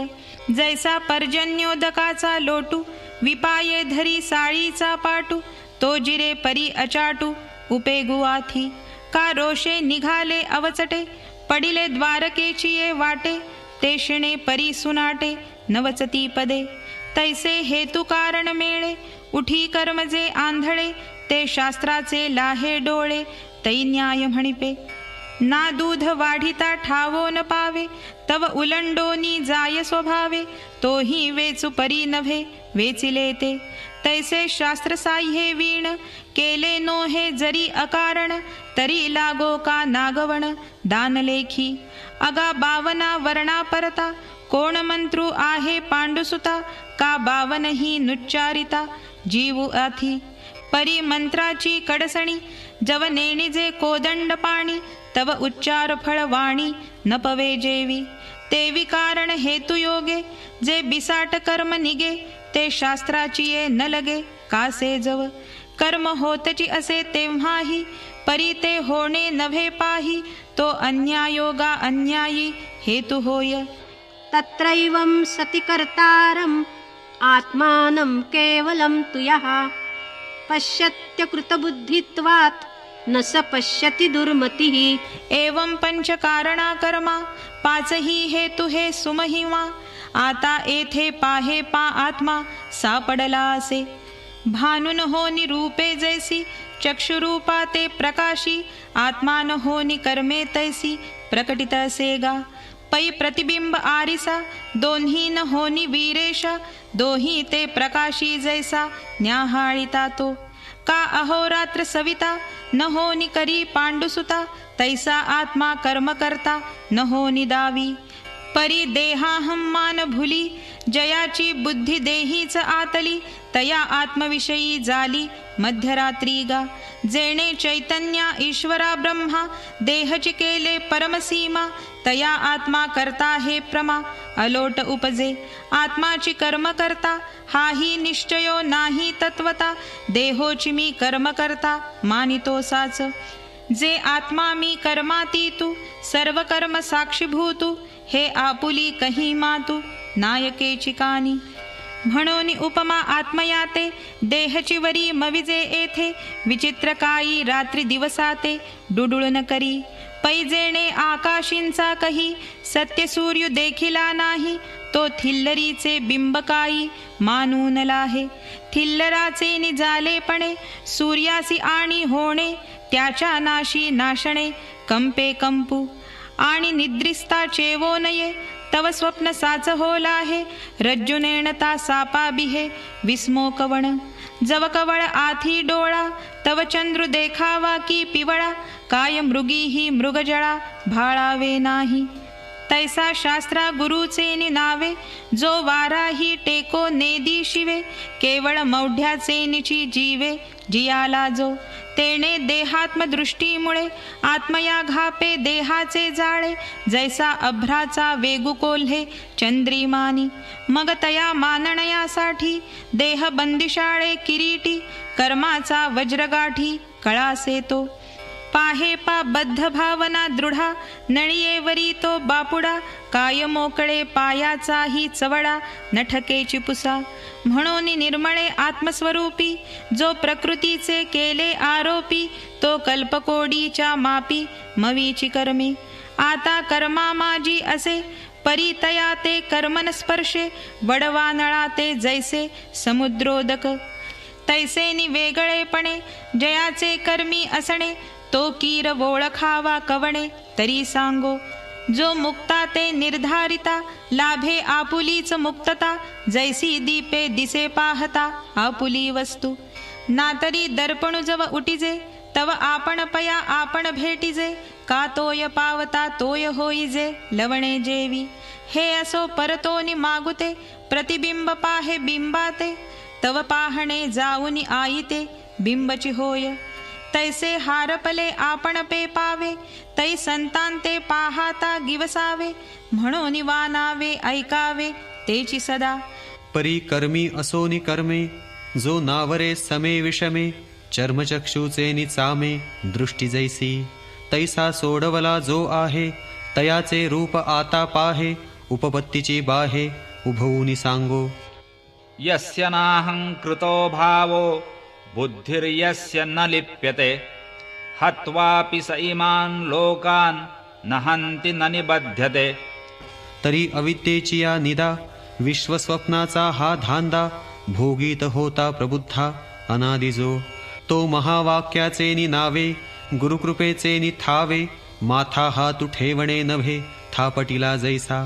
जैसा पर्जन्योदकाचा लोटू विपाये धरी साळीचा पाटू. तो जिरे परी अचाटू उपेगु आथी. का रोषे निघाले अवचटे पडिले द्वारकेची ये वाटे. ते शिणे परी सुनाटे नवचती पदे. तैसे हेतु कारण मेळे उठी कर्मजे आंधळे. ते शास्त्राचे लाहे डोळे तै न्याय म्हणिपे. ना दूध वाढिता ठावो न पावे, तव उलंडोनी जाय स्वभावे, तोही वेचू परी नव्हे वेचिले ते. तैसे शास्त्र साह्ये वीण, केले नो हे जरी अकारण, तरी लागो का नागवण दान लेखी. अगा 52 वर्णा परता, कोण मंत्रू आहे पांडुसुता, का 52 ही नुच्चारिता जीवू आथी. परी मंत्राची कडसणी, जव नेणिजे कोदंड पाणी, तव उच्चार फळवाणी न पवे जेवी. तेवी कारण हेतु योगे, जे बिसाट कर्म निगे, ते शास्त्राची ये न लगे कासे जव. कर्म होतची असे तेव्हाही, परी ते होणे नव्हे पाही, तो अन्यायोगा अन्यायी हेतु होय. तत्रैवं सति कर्तारम् आत्मानं केवलं तु यः पश्यत्यकृतबुद्धित्वात् न स पश्यति दुर्मतिः. एवं पंचकारणा कर्मा, 5 ही हेतु हे सुमहिमा. आता येथे पाहे पा आत्मा सापडला असे. भानुन होनी रूपे जैसी, चक्षुरूपा ते प्रकाशी, आत्मान होनी कर्मे तैसी प्रकटित असे गा. पै प्रतिबिंब आरिसा, दोन्ही न होनी वीरेशा, दोही ते प्रकाशी जैसा न्याहाळिता तो. का अहोरात्र सविता, न होनी करी पांडुसुता, तैसा आत्मा कर्म करता न होनी दावी. परी देहाहं मान भुली, जयाची बुद्धी देहीच आतली, तया आत्मविषयी जाली मध्यरात्री गा. जेणे चैतन्या ईश्वरा ब्रह्मा, देहची केले परमसीमा, तया आत्मा करता हे प्रमा अलोट उपजे. आत्माची कर्म करता, हाही निश्चयो नाही तत्वता, देहोची मी कर्म करता मानितो साच. जे आत्मा मी कर्मातीतू, सर्व कर्म साक्षीभूतू, हे आपुली कही मातू नायकेची कानी. म्हणून उपमा आत्मयाते, देहची वरी मविजे येथे, विचित्र कायी रात्री दिवसाते डुडुळन करी. पैजेणे आकाशींचा कही, सत्य सूर्य देखिला नाही, तो थिल्लरीचे बिंबकाई मानून लाहे. थिल्लराचे निजालेपणे, सूर्यासी आणि होणे, त्याच्या नाशी नाशणे कंपे कंपू. आणि निद्रिस्ता चेवो नये, तव स्वप्न साच होला हे, रज्जुनेणता सापा बिहे विस्मो कवण. जव कवळ आथी डोळा, तव चंद्र देखावा की पिवळा, काय मृगी ही मृगजळा भाळावे नाही. तैसा शास्त्रा गुरुचे निनावे, जो वाराही टेको नेदी शिवे, केवळ मौढ्याचे निची जीवे जियाला जो. तेणे देहात्मदृष्टीमुळे आत्मया घापे देहाचे जाळे, जैसा अभ्राचा वेगू कोल्हे चंद्रिमानी. मग तया मानणयासाठी देह बंदिशाळे किरीटी, कर्माचा वज्रगाठी कळासे तो. पाहे पा बद्ध भावना दृढा, नळीयेवरी तो बापुडा, काय मोकळे पायाचाही चवडा नठकेची पुसा. म्हणून निर्मळे आत्मस्वरूपी, जो प्रकृतीचे केले आरोपी, तो कल्पकोडीच्या मापी मवीची कर्मे. आता कर्मा माझी असे, परितया ते कर्मन स्पर्शे, वडवानळा ते जैसे समुद्रोदक. तैसे वेगळेपणे, जयाचे कर्मी असणे, तो कीर ओळखावा कवणे तरी सांगो. जो मुक्ता ते निर्धारिता, लाभे आपुलीच मुक्तता, जैसी दीपे दिसे पाहता आपुली वस्तू. नातरी दर्पणु जव उटिजे, तव आपण पया आपण भेटिजे, का तोय पावता तोय होईजे लवणे जेवी. हे असो परतोनी मागुते, प्रतिबिंब पाहे बिंबाते, तव पाहणे जाऊनी आईते बिंबची होय. तैसे हारपले आपण पे पावे, तै संतांते पाहाता गिवसावे, म्हणून वानावे ऐकावे तेची सदा. परी कर्मी असोनी कर्मे, जो नावरे समे विषमे, चर्मचक्षुचे निचामे दृष्टी जैसी. तैसा सोडवला जो आहे, तयाचे रूप आता पाहे, उपपत्तीची बाहे उभवूनी सांगो. यस्य नाहं कृतो भावो, बुद्धिर्यस्य न लिप्यते, हत्वापि स इमान् लोकान् न हन्ति न निबध्यते. तरी अविद्येची या निदा, विश्वस्वप्नाचा हा धांदा, भोगीत होता प्रबुद्धा अनादिजो. तो महावाक्याचे नि नावे, गुरुकृपेचे नि थावे, माथा हातू ठेवणे नव्हे थापटिला जैसा,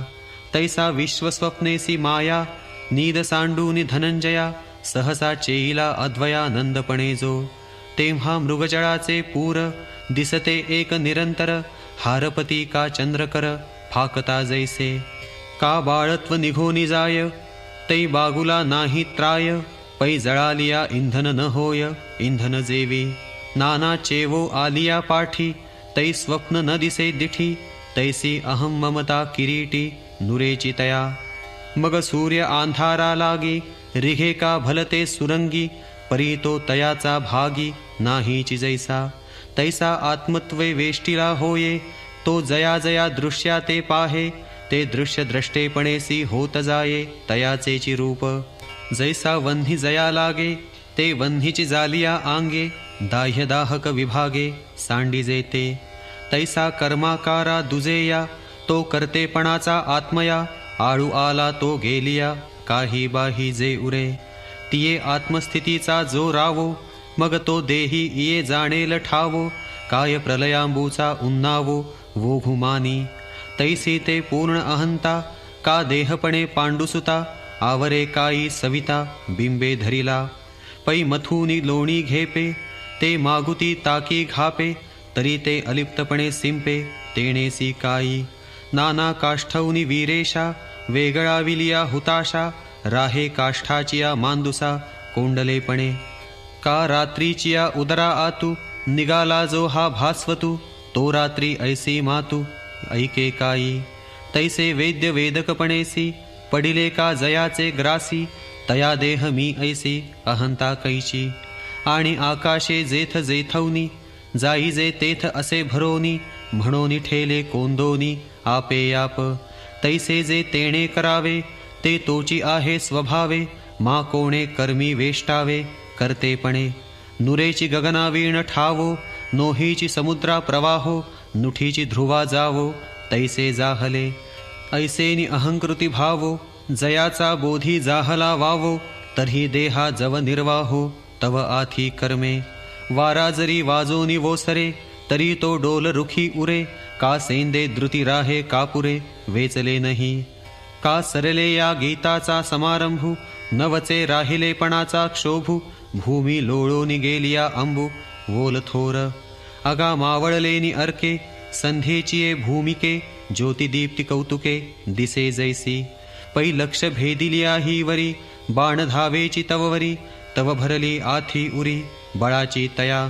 तैसा विश्वस्वप्नेसी माया नीद सांडूनि धनंजया, सहसा चेईला अद्वयानंदपणे जो, तेव्हा मृगजळाचे पूर दिसते एक निरंतर, हारपती का चंद्रकर फाकता जैसे, का बाळत्व निघोनी जाय तै बागुला नाही त्राय, पै जळालिया इंधन न होय इंधन जेवी, नाना चेवो आलिया पाठी तै स्वप्न न दिसे दिठी, तैसी अहम ममता किरीटी नुरेची तया, मग सूर्य आंधारा लागी रिघे का भलते सुरंगी, परी तो तयाचा भागी नाहीची जैसा, तैसा आत्मत्वे वेष्टीला होये, तो जया जया दृश्या ते पाहे, ते दृश्य द्रष्टेपणेसी होत जाये तयाचेची रूप, जैसा वन्ही जया लागे ते वन्हीची जालिया आंगे, दाह्यदाहक विभागे सांडी जेते, तैसा कर्माकारा दुजेया, तो करतेपणाचा आत्मया, आळू आला तो गेलिया काही बाही जे उरे, तिये आत्मस्थितीचा जो रावो, मग तो देही इये जाणेल ठावो, काय प्रलयांबूचा उन्नावो वोघुमानी, तैसी ते पूर्ण अहंता, का देहपणे पांडुसुता, आवरे काई सविता बिंबे धरिला, पै मथुनी लोणी घेपे, ते मागुती ताकी घापे, तरी ते अलिप्तपणे सिंपे तेणेसी काई, नाना काष्ठौनी वीरेशा वेगळा विलिया हुताशा, राहे काष्ठाचिया मांदुसा कोंडलेपणे, का रात्रीचिया उदरा आतू निगाला जो हा भास्वतू, तो रात्री ऐसी मातू ऐके काई, तैसे वेद्य वेदकपणेसी पडिले का जयाचे ग्रासी, तया देह मी ऐसी अहंता कैची, आणि आकाशे जेथ जेथवनी जाई जे तेथ असे भरोनी, म्हणोनी ठेले कोंदोनी आपे आप, तैसे जे तेणे करावे ते तोची आहे स्वभावे, मा कोणे कर्मी वेष्टावे करतेपणे, नुरेची गगनावीण ठावो, नोहीची समुद्रा प्रवाहो, नुठीची ध्रुवा जावो तैसे जाहले, ऐसेनी अहंकृती भावो, जयाचा बोधी जाहला वावो, तर्ही देहा जव निर्वाहो तव आथी कर्मे, वारा जरी वाजोनी वोसरे तरी तो डोल रुखी उरे, का सेंदे द्रुती राहे कापुरे वेचले नाही, का सरले या गीताचा समारंभू, नवचे राहिलेपणाचा क्षोभू, भूमी लोळोनी गेलिया अंबू वोल थोर, अगा मावळलेनी अर्के संध्येचिये भूमिके, ज्योतिदीप्ती कौतुके दिसे जैसी, पै लक्ष भेदिलिया ही वरी, बाण धावेची तववरी, तव भरली आथी उरी बळाची तया,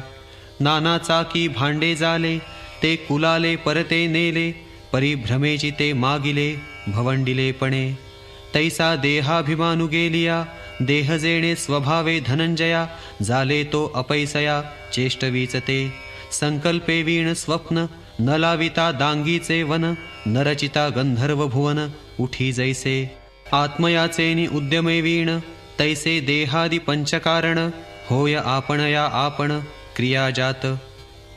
नाना चाकी भांडे जाले ते कुलाले परते नेले, परिभ्रमेची ते मागिले भवंडिलेपणे, तैसा देहाभिमानू गेलिया देह जेणे स्वभावे धनंजया, झाले तो अपैसया चेष्टवीचते, संकल्पे वीण स्वप्न न लाविता दांगीचे वन, न रचिता गंधर्व भुवन उठी जैसे, आत्मयाचेनी उद्यमे वीण, तैसे देहादि पंचकारण, होय आपणया आपण क्रिया जात,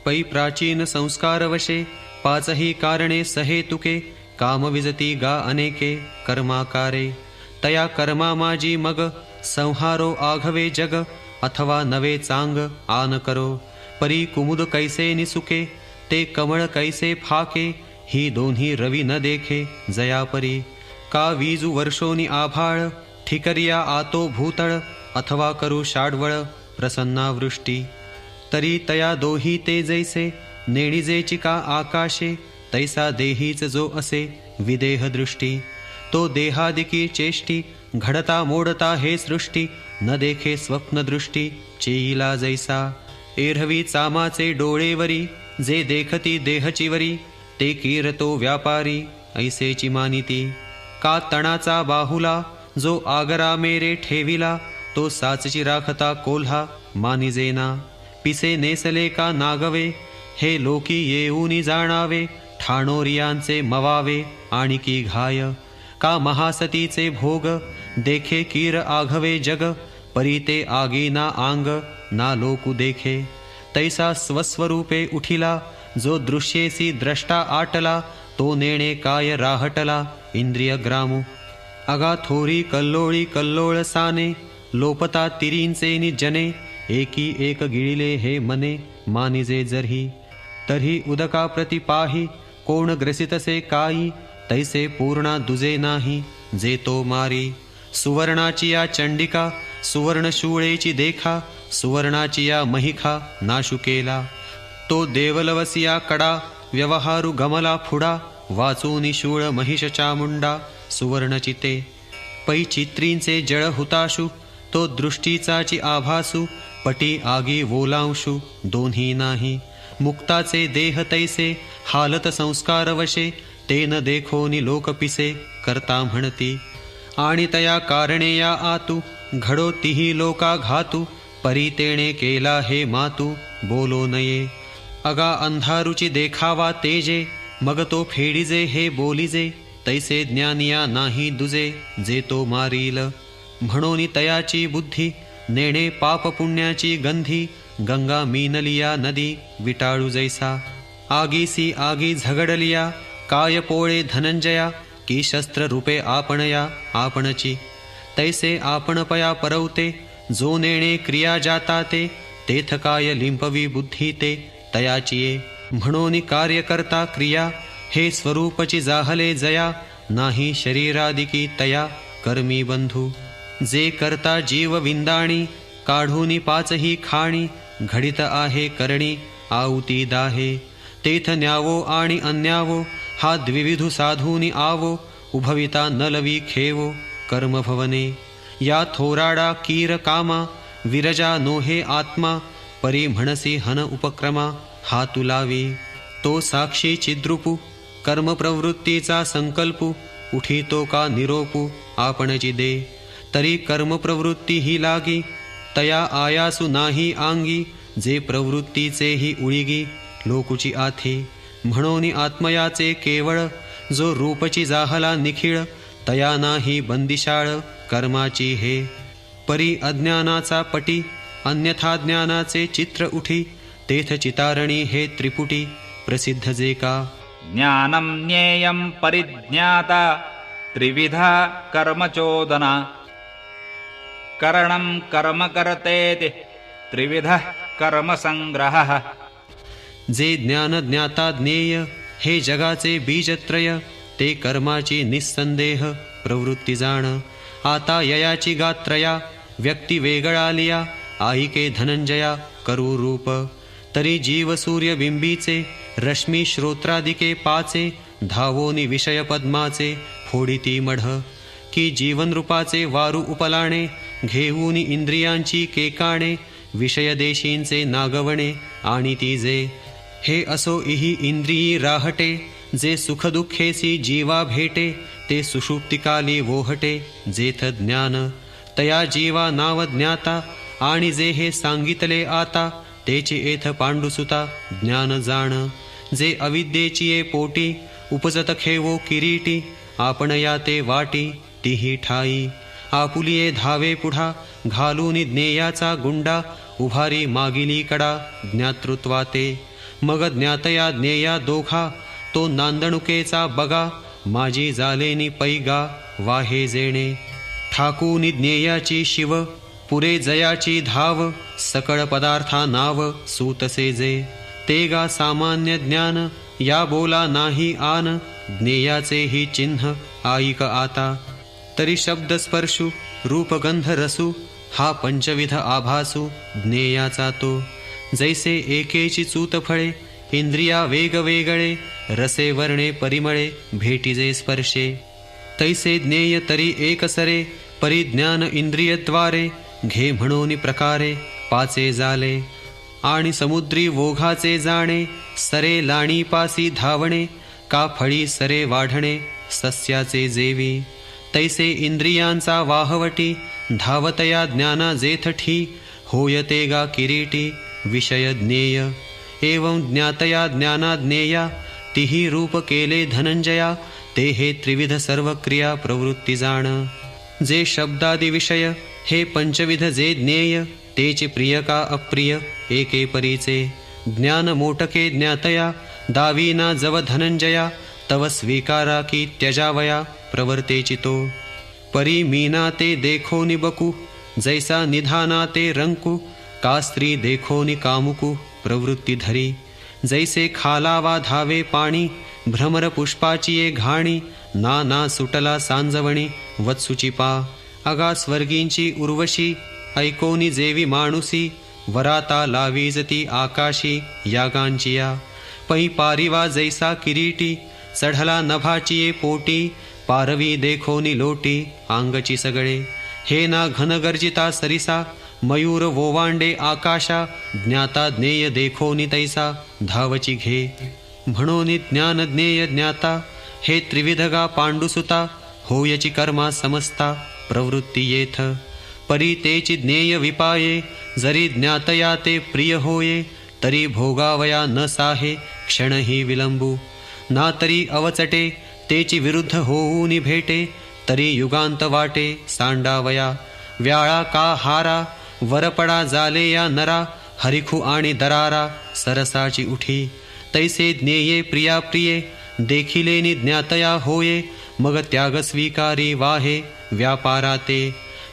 पै प्राचीन संस्कार वशे पाचही कारणे सहेतुके, काम विजती गा अनेके कर्माकारे, तया कर्मा माझी मग संहारो आघवे जग, अथवा नवे चांग आन करो, परी कुमुद कैसे निसुके ते कमळ कैसे फाके, ही दोन्ही रवी न देखे जयापरी, का वीजू वर्षोनी आभाळ ठिकरिया आतो भूतळ, अथवा करू शाडवळ प्रसन्नावृष्टी, तरी तया दोही ते जैसे नेणिजेची का आकाशे, तैसा देहीच जो असे विदेह दृष्टी, तो देहादिकी चेष्टी घडता मोडता हे सृष्टी, न देखे स्वप्न दृष्टी चेईला जैसा, एरहवी चामाचे डोळेवरी जे देखती देहचिवरी, ते कीरतो व्यापारी ऐसेची मानिती, का तणाचा बाहुला जो आगरा मेरे ठेविला, तो साचची राखता कोल्हा मानिजेना, पिसे नेसले का नागवे हे लोकी येऊनी जाणावे, ठाणोरियांचे मवावे आणिकी घाय, का महासतीचे भोग देखे कीर आघवे जग, परी ते आगीना आंग ना लोकू देखे, तैसा स्वस्वरूपे उठिला जो दृश्येसी द्रष्टा आटला, तो नेणे काय राहटला इंद्रिय ग्रामू, अगा थोरी कल्लोळी कल्लोळ साने, लोपता तिरींचे निजने, एकी एक गिळिले हे मने मानिजे जरही, तरी उदका प्रति पाही कोण ग्रसितसे काई तैसे पूर्णा दुजे नाही जे तो मारी सुवर्णाची या चंडिका सुवर्णशूळेची देखा सुवर्णाची या महिखा नाशू केला तो देवलवसिया कडा व्यवहारू गमला फुडा वाचूनी शूळ महिष चामुंडा सुवर्णचिते पै चित्रींचे जळ हुताशु तो दृष्टीचाची आभासू पटी आगी वोलांशु दोन्ही नाही मुक्ताचे देह तैसे हालत संस्कार वशे ते न देखोनी लोकपिसे करता म्हणती आणि तया कारणे या आतू घडो तिही लोका घातू परी तेणे केला हे मातू बोलो नये अगा अंधारुची देखावा तेजे मग तो फेडीजे हे बोलीजे तैसे ज्ञानिया नाही दुजे जे तो मारील म्हणून तयाची बुद्धी नेणे पाप पुण्याची गंधी गंगा मीनलिया नदी विटाळू जैसा आगीसी आगी झगडलिया काय पोळे धनंजया की शस्त्र रूपे आपणया आपणची तैसे आपणपया परवते जो नेणे क्रिया जाता ते तेथ काय लिंपवी बुद्धी ते तयाचिये म्हणून कार्य करता क्रिया हे स्वरूपची जाहले जया नाही शरीरादिकी तया कर्मी बंधू जे करता जीव विंदाणी काढूनी पाचही खाणी घडित आहे करणी आऊती दाहे तेथ न्यावो आणि अन्यावो हा द्विविधू साधूनी आवो उभविता नलवी खेवो कर्म भवने या थोराडा कीर कामा विरजा नोहे आत्मा परी म्हणसी हन उपक्रमा हा तुलावी तो साक्षी चिद्रुपू कर्म प्रवृत्तीचा संकल्पू उठीतो का निरोपू आपणची दे तरी कर्म प्रवृत्ती ही लागी तया आयासु नाही आंगी जे प्रवृत्तीचेही उळिगी लोकुची आथी म्हणून आत्मयाचे केवळ जो रूपची जाहला निखिळ तया नाही बंदिशाळ कर्माची हे परी अज्ञानाचा पटी अन्यथा ज्ञानाचे चित्र उठी तेथ चितारणी हे त्रिपुटी प्रसिद्ध जे का ज्ञानं ज्ञेयं परिज्ञाता त्रिविधा कर्मचोदना करणं कर्म करतेति त्रिविधः कर्मसंग्रहः जे ज्ञान ज्ञाता ज्ञेय हे जगाचे बीजत्रय ते कर्माची निस्संदेह प्रवृत्ती जाण आता ययाची गात्रया व्यक्ती वेगळालिया आईके धनंजया करू रूप तरी जीव सूर्य बिंबीचे रश्मी श्रोत्रादिके पाचे धावोनी विषय पद्माचे फोडिती मढ की जीवनरूपाचे वारू उपलाणे घेऊनी इंद्रियांची केकाणे विषयदेशींचे नागवणे आणि तीजे हे असो इही इंद्रियी राहटे जे सुखदुःखेसी जीवा भेटे ते सुषुप्तिकाली वोहटे जेथ ज्ञान तया जीवा नाव ज्ञाता आणि जे हे सांगितले आता तेची एथ पांडुसुता ज्ञान जाण जे अविद्येची पोटी उपजत खेवो किरीटी आपण या ते वाटी तीही ठाई आपुलिये धावे पुढा घालून ज्ञेयाचा गुंडा उभारी मागिली कडा ज्ञातृत्वाते मग ज्ञातया ज्ञेया दोघा तो नांदणुकेचा बगा माझी जालेनी पैगा वाहे जेणे ठाकूनी ज्ञेयाची शिव पुरे जयाची धाव सकळ पदार्था नाव सूतसे जे ते गा सामान्य ज्ञान या बोला नाही आन ज्ञेयाचे ही चिन्ह आईक आता तरी शब्द स्पर्शू रूपगंध रसू हा पंचविध आभासू ज्ञेयाचा तो जैसे एकेची चूत फळे इंद्रिया वेगवेगळे रसे वर्णे परिमळे भेटीजे स्पर्शे तैसे ज्ञेय तरी एकसरे परिज्ञान इंद्रियद्वारे घे म्हणून प्रकारे पाचे जाले आणि समुद्री वोघाचे जाणे सरे लाणीपासी धावणे का फळी सरे वाढणे सस्याचे जेवी तैसे इंद्रियांचा वाहवटी धावतया ज्ञाना जेथठी होयते गा किरीटी विषय ज्ञेय एवं ज्ञातया ज्ञाना ज्ञेया तिही रूप केले धनंजया ते हे त्रिविध सर्व क्रिया प्रवृत्ती जाण जे शब्दादि विषय हे पंचविध जे ज्ञेय तेचे प्रिय का अप्रिय एके परीचे ज्ञान मोटके ज्ञातया दावीना जव धनंजया तव स्वीकारा की त्यजावया प्रवर्तेची तो परी मीना ते देखो निबकू जैसा निधाना ते रंकू का स्त्री देखो नि कामुकू प्रवृत्ती धरी जैसे खालावा धावे पाणी भ्रमर पुष्पाची ये घाणी ना सुटला सांजवणी वत्सुची पा अगा स्वर्गींची उर्वशी ऐकोनी जेवी माणुसी वराता लावीजती आकाशी यागांचिया पै पारिवा जैसा किरीटी चढला नभाची ये पोटी पारवी देखोनी लोटी आंगची सगळे हे ना घनगर्जिता सरिसा मयूर वोवांडे आकाशा ज्ञाता ज्ञेय देखोनी तैसा धावची घे म्हणोनी ज्ञान ज्ञेय ज्ञाता हे त्रिविधगा पांडुसुता होयची कर्मा समस्ता प्रवृत्ती येथ परी तेची ज्ञेय विपाये जरी ज्ञातया ते प्रिय होये तरी भोगावया न साहे क्षणही विलंबू ना तरी अवचटे तेची विरुद्ध होऊनी भेटे तरी युगांत वाटे सांडावया व्याळा का हारा वरपडा जाले या नरा हरिखू आणि दरारा सरसाची उठी तैसे ज्ञेये प्रिया प्रिये देखिलेनी ज्ञातया होये मग त्याग स्वीकारी वाहे व्यापाराते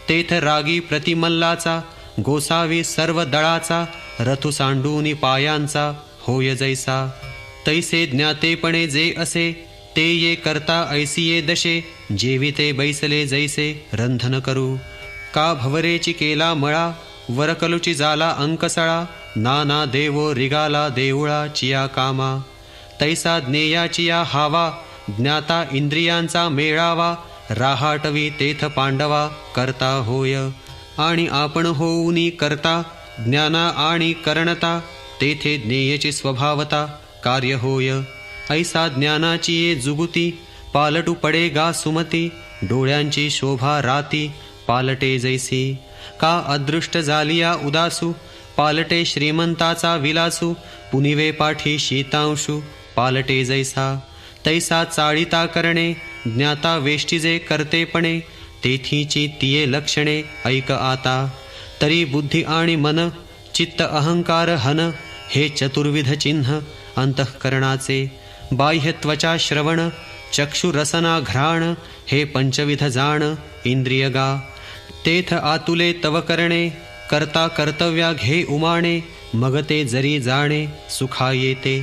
तेथ रागी प्रतिमल्लाचा गोसावी सर्व दळाचा रथु सांडूनी पायांचा होय जैसा तैसे ज्ञातेपणे जे असे ते ये करता ऐसिये दशे जेविते बैसले जैसे रंधन करू का भवरेची केला मळा वरकलुची जाला अंकसळा नाना देवो रिगाला देऊळा चिया कामा तैसा ज्ञेयाचिया हावा ज्ञाता इंद्रियांचा मेळावा राहाटवी तेथ पांडवा करता होय आणि आपण होऊनी करता ज्ञाना आणि करणता तेथे ज्ञेयची स्वभावता कार्य होय ऐसा ज्ञानाची ये जुगुती पालटू पडे गा सुमती डोळ्यांची शोभा राती पालटे जैसी का अदृष्ट जालिया उदासू पालटे श्रीमंताचा विलासू पुनिवे पाठी शीतांशू पालटे जैसा तैसा चाळिता करणे ज्ञाता वेष्टीजे करतेपणे तेथीची तिये लक्षणे ऐक आता तरी बुद्धी आणि मन चित्त अहंकार हन हे चतुर्विध चिन्ह अंतःकरणाचे बाह्य त्वचा श्रवण चक्षुरसना घ्राण हे पंचविध जाण इंद्रियगा तेथ आतुले तव करणे करता कर्तव्या घे उमाणे मग ते जरी जाणे सुखा येते